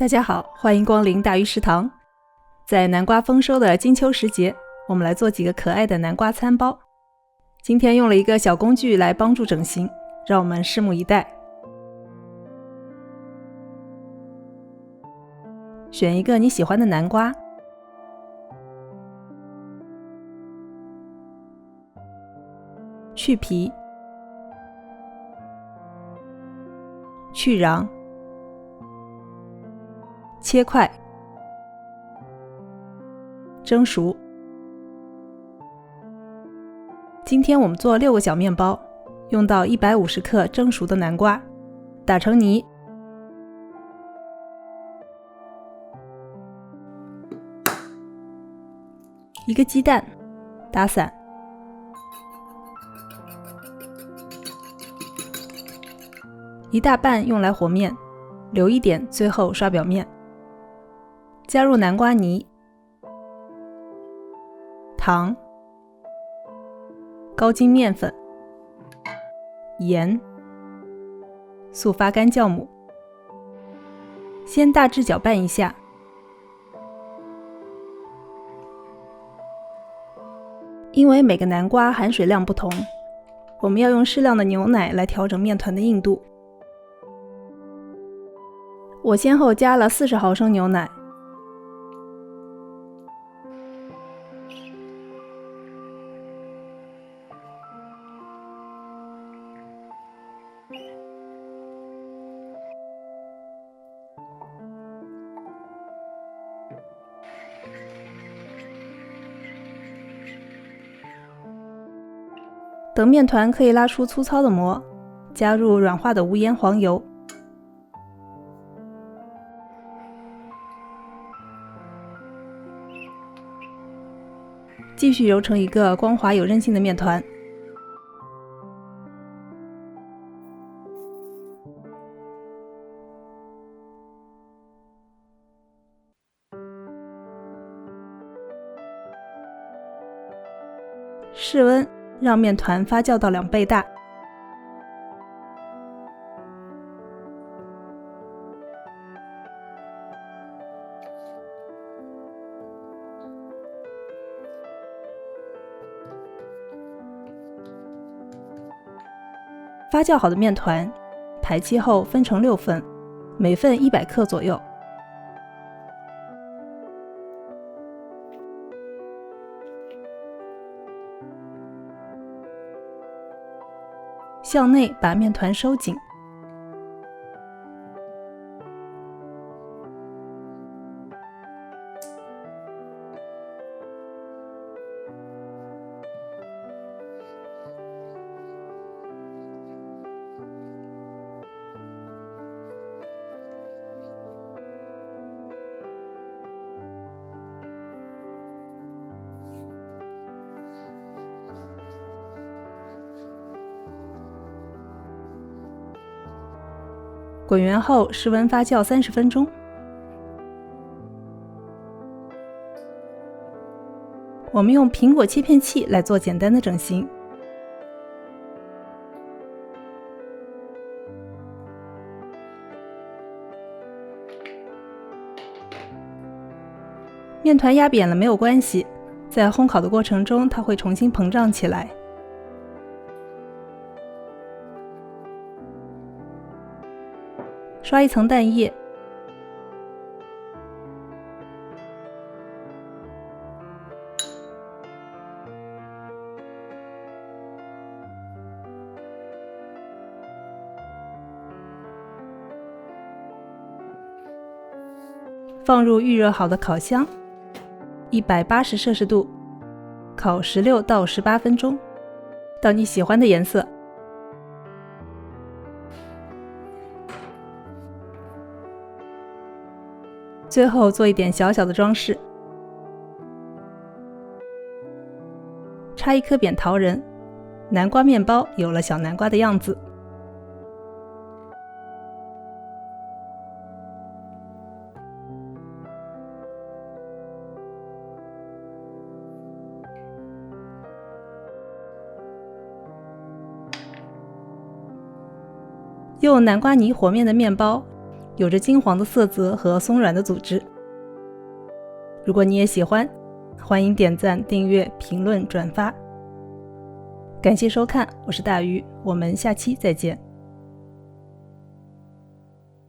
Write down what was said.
大家好，欢迎光临大鱼食堂。在南瓜丰收的金秋时节，我们来做几个可爱的南瓜餐包。今天用了一个小工具来帮助整形，让我们拭目以待。选一个你喜欢的南瓜，去皮，去瓤，切块，蒸熟。今天我们做6个小面包，用到150克蒸熟的南瓜，打成泥。1个鸡蛋，打散。1大半用来和面，留一点，最后刷表面。加入南瓜泥、糖、高筋面粉、盐、速发干酵母。先大致搅拌一下。因为每个南瓜含水量不同，我们要用适量的牛奶来调整面团的硬度。我先后加了40毫升牛奶，等面团可以拉出粗糙的膜，加入软化的无盐黄油，继续揉成一个光滑有韧性的面团。室温让面团发酵到2倍大。发酵好的面团排气后分成6份，每份100克左右。向内把面团收紧，滚圆后室温发酵30分钟。我们用苹果切片器来做简单的整形。面团压扁了没有关系，在烘烤的过程中它会重新膨胀起来。刷一层蛋液，放入预热好的烤箱，180摄氏度，烤16到18分钟，到你喜欢的颜色。最后做一点小小的装饰，插一颗扁桃仁，南瓜面包有了小南瓜的样子。用南瓜泥和面的面包有着金黄的色泽和松软的组织。如果你也喜欢，欢迎点赞、订阅、评论、转发。感谢收看，我是大鱼，我们下期再见。